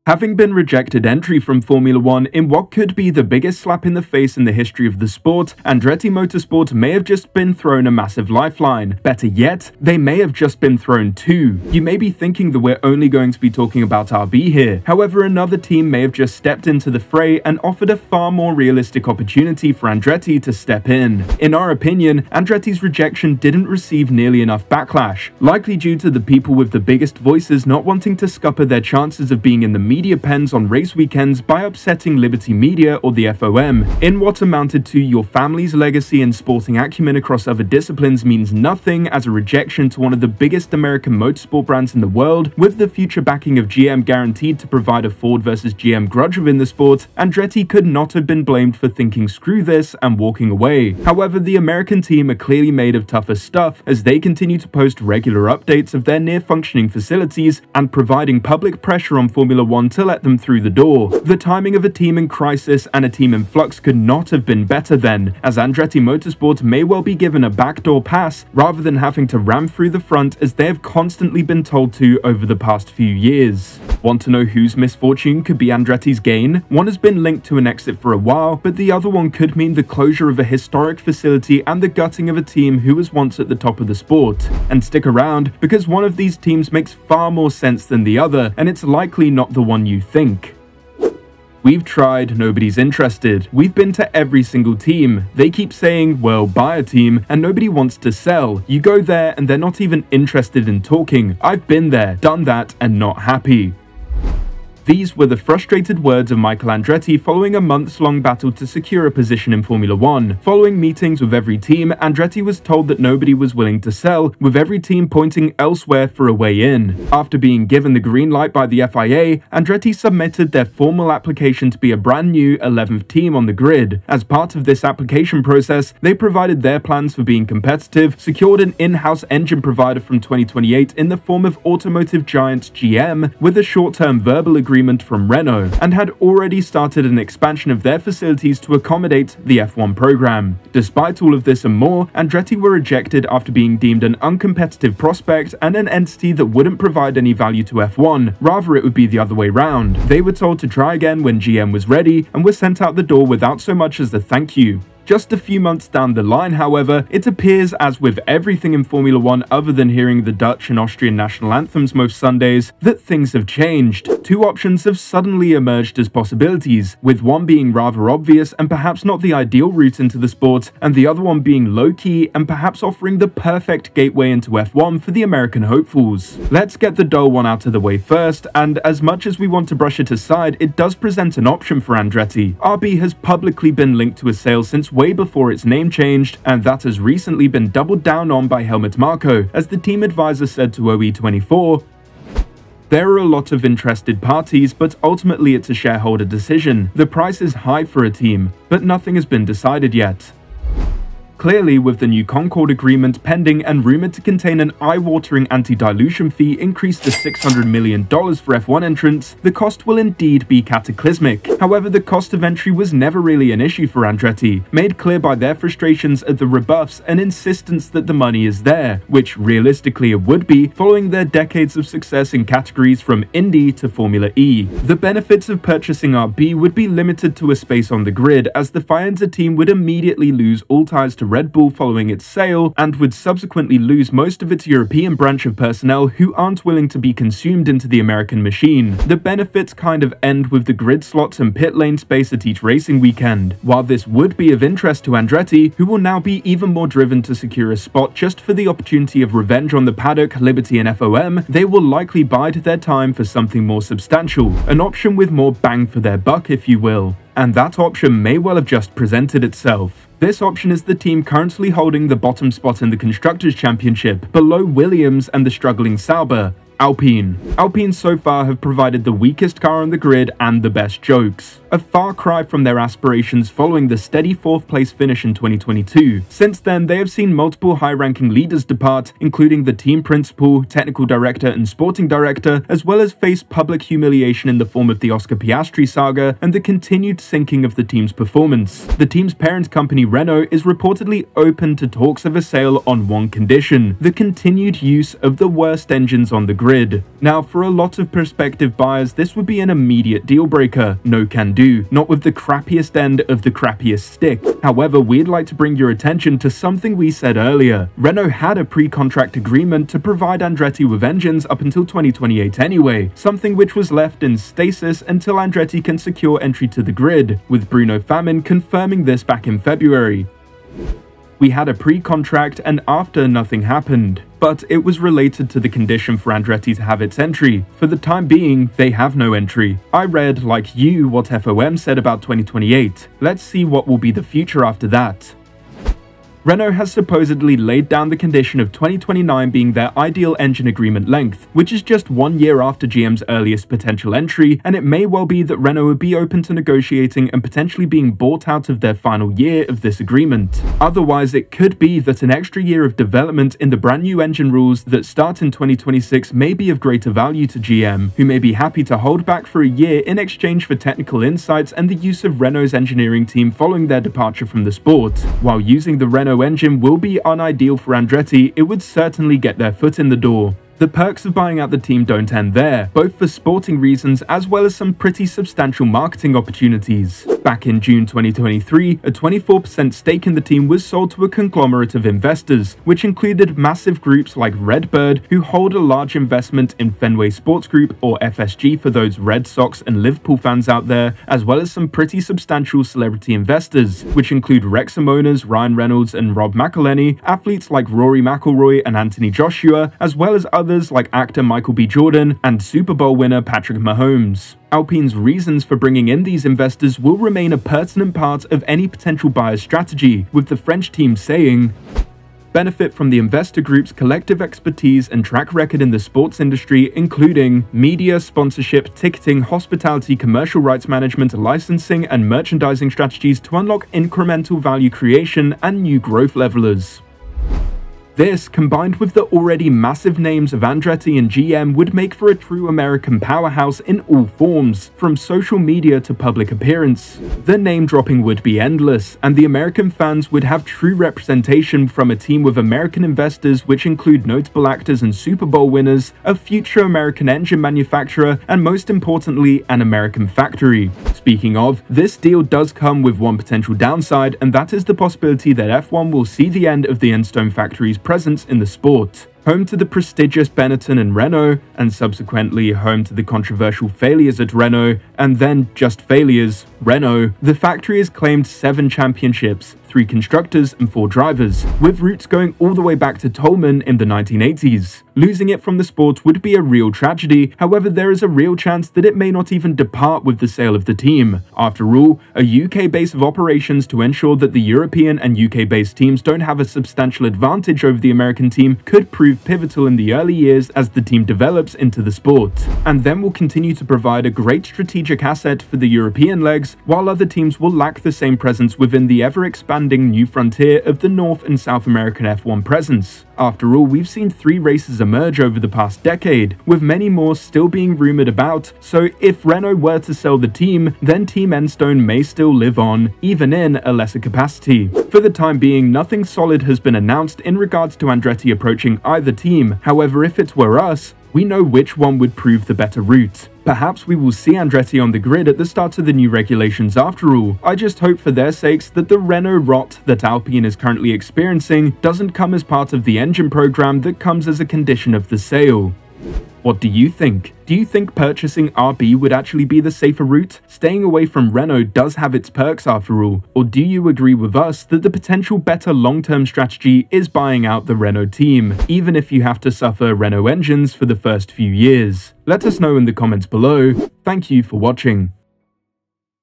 Having been rejected entry from Formula One in what could be the biggest slap in the face in the history of the sport, Andretti Motorsport may have just been thrown a massive lifeline. Better yet, they may have just been thrown two. You may be thinking that we're only going to be talking about RB here. However, another team may have just stepped into the fray and offered a far more realistic opportunity for Andretti to step in. In our opinion, Andretti's rejection didn't receive nearly enough backlash, likely due to the people with the biggest voices not wanting to scupper their chances of being in the media pens on race weekends by upsetting Liberty Media or the FOM. In what amounted to your family's legacy and sporting acumen across other disciplines means nothing as a rejection to one of the biggest American motorsport brands in the world, with the future backing of GM guaranteed to provide a Ford versus GM grudge within the sport, Andretti could not have been blamed for thinking screw this and walking away. However, the American team are clearly made of tougher stuff as they continue to post regular updates of their near-functioning facilities and providing public pressure on Formula One to let them through the door. The timing of a team in crisis and a team in flux could not have been better then, as Andretti Motorsport may well be given a backdoor pass rather than having to ram through the front as they have constantly been told to over the past few years. Want to know whose misfortune could be Andretti's gain? One has been linked to an exit for a while, but the other one could mean the closure of a historic facility and the gutting of a team who was once at the top of the sport. And stick around, because one of these teams makes far more sense than the other, and it's likely not the one you think. We've tried, nobody's interested. We've been to every single team. They keep saying, well, buy a team, and nobody wants to sell. You go there and they're not even interested in talking. I've been there, done that, and not happy. These were the frustrated words of Michael Andretti following a months-long battle to secure a position in Formula One. Following meetings with every team, Andretti was told that nobody was willing to sell, with every team pointing elsewhere for a way in. After being given the green light by the FIA, Andretti submitted their formal application to be a brand new 11th team on the grid. As part of this application process, they provided their plans for being competitive, secured an in-house engine provider from 2028 in the form of automotive giant GM, with a short-term verbal agreement from Renault, and had already started an expansion of their facilities to accommodate the F1 program. Despite all of this and more, Andretti were rejected after being deemed an uncompetitive prospect and an entity that wouldn't provide any value to F1, rather it would be the other way round. They were told to try again when GM was ready, and were sent out the door without so much as a thank you. Just a few months down the line, however, it appears, as with everything in Formula One other than hearing the Dutch and Austrian national anthems most Sundays, that things have changed. Two options have suddenly emerged as possibilities, with one being rather obvious and perhaps not the ideal route into the sport, and the other one being low-key and perhaps offering the perfect gateway into F1 for the American hopefuls. Let's get the dull one out of the way first, and as much as we want to brush it aside, it does present an option for Andretti. RB has publicly been linked to a sale since way before its name changed, and that has recently been doubled down on by Helmut Marko, as the team advisor said to OE24, "There are a lot of interested parties, but ultimately it's a shareholder decision. The price is high for a team, but nothing has been decided yet." Clearly, with the new Concord agreement pending and rumoured to contain an eye-watering anti-dilution fee increased to $600 million for F1 entrants, the cost will indeed be cataclysmic. However, the cost of entry was never really an issue for Andretti, made clear by their frustrations at the rebuffs and insistence that the money is there, which realistically it would be, following their decades of success in categories from Indy to Formula E. The benefits of purchasing RB would be limited to a space on the grid, as the Faenza team would immediately lose all ties to Red Bull following its sale, and would subsequently lose most of its European branch of personnel who aren't willing to be consumed into the American machine. The benefits kind of end with the grid slots and pit lane space at each racing weekend. While this would be of interest to Andretti, who will now be even more driven to secure a spot just for the opportunity of revenge on the paddock, Liberty and FOM, they will likely bide their time for something more substantial, an option with more bang for their buck, if you will. And that option may well have just presented itself. This option is the team currently holding the bottom spot in the Constructors' Championship, below Williams and the struggling Sauber, Alpine. Alpine so far have provided the weakest car on the grid and the best jokes. A far cry from their aspirations following the steady 4th place finish in 2022. Since then, they have seen multiple high-ranking leaders depart, including the team principal, technical director and sporting director, as well as face public humiliation in the form of the Oscar Piastri saga and the continued sinking of the team's performance. The team's parent company Renault is reportedly open to talks of a sale on one condition: the continued use of the worst engines on the grid. grid. Now, for a lot of prospective buyers, this would be an immediate deal breaker. No can do, not with the crappiest end of the crappiest stick. However, we'd like to bring your attention to something we said earlier. Renault had a pre-contract agreement to provide Andretti with engines up until 2028 anyway, something which was left in stasis until Andretti can secure entry to the grid, with Bruno Famin confirming this back in February. We had a pre-contract and after nothing happened, but it was related to the condition for Andretti to have its entry. For the time being, they have no entry. I read, like you, what FOM said about 2028. Let's see what will be the future after that. Renault has supposedly laid down the condition of 2029 being their ideal engine agreement length, which is just 1 year after GM's earliest potential entry, and it may well be that Renault would be open to negotiating and potentially being bought out of their final year of this agreement. Otherwise, it could be that an extra year of development in the brand new engine rules that start in 2026 may be of greater value to GM, who may be happy to hold back for a year in exchange for technical insights and the use of Renault's engineering team following their departure from the sport. While using the Renault engine will be unideal for Andretti, it would certainly get their foot in the door. The perks of buying out the team don't end there, both for sporting reasons as well as some pretty substantial marketing opportunities. Back in June 2023, a 24% stake in the team was sold to a conglomerate of investors, which included massive groups like Redbird, who hold a large investment in Fenway Sports Group, or FSG for those Red Sox and Liverpool fans out there, as well as some pretty substantial celebrity investors, which include Wrexham owners Ryan Reynolds and Rob McElhenney, athletes like Rory McIlroy and Anthony Joshua, as well as others like actor Michael B. Jordan and Super Bowl winner Patrick Mahomes. Alpine's reasons for bringing in these investors will remain a pertinent part of any potential buyer's strategy, with the French team saying, benefit from the investor group's collective expertise and track record in the sports industry, including media, sponsorship, ticketing, hospitality, commercial rights management, licensing, and merchandising strategies to unlock incremental value creation and new growth levelers. This, combined with the already massive names of Andretti and GM, would make for a true American powerhouse in all forms, from social media to public appearance. The name dropping would be endless, and the American fans would have true representation from a team with American investors, which include notable actors and Super Bowl winners, a future American engine manufacturer, and most importantly, an American factory. Speaking of, this deal does come with one potential downside, and that is the possibility that F1 will see the end of the Enstone factory's presence in the sport. Home to the prestigious Benetton and Renault, and subsequently home to the controversial failures at Renault, and then just failures, Renault, the factory has claimed 7 championships, 3 constructors and 4 drivers, with roots going all the way back to Tolman in the 1980s. Losing it from the sport would be a real tragedy, however there is a real chance that it may not even depart with the sale of the team. After all, a UK base of operations to ensure that the European and UK-based teams don't have a substantial advantage over the American team could prove pivotal in the early years as the team develops into the sport, and then will continue to provide a great strategic asset for the European legs, while other teams will lack the same presence within the ever-expanding new frontier of the North and South American F1 presence. After all, we've seen 3 races emerge over the past decade, with many more still being rumoured about, so if Renault were to sell the team, then Team Enstone may still live on, even in a lesser capacity. For the time being, nothing solid has been announced in regards to Andretti approaching either team, however if it were us, we know which one would prove the better route. Perhaps we will see Andretti on the grid at the start of the new regulations after all. I just hope for their sakes that the Renault rot that Alpine is currently experiencing doesn't come as part of the engine program that comes as a condition of the sale. What do you think? Do you think purchasing RB would actually be the safer route? Staying away from Renault does have its perks after all. Or do you agree with us that the potential better long-term strategy is buying out the Renault team, even if you have to suffer Renault engines for the first few years? Let us know in the comments below. Thank you for watching.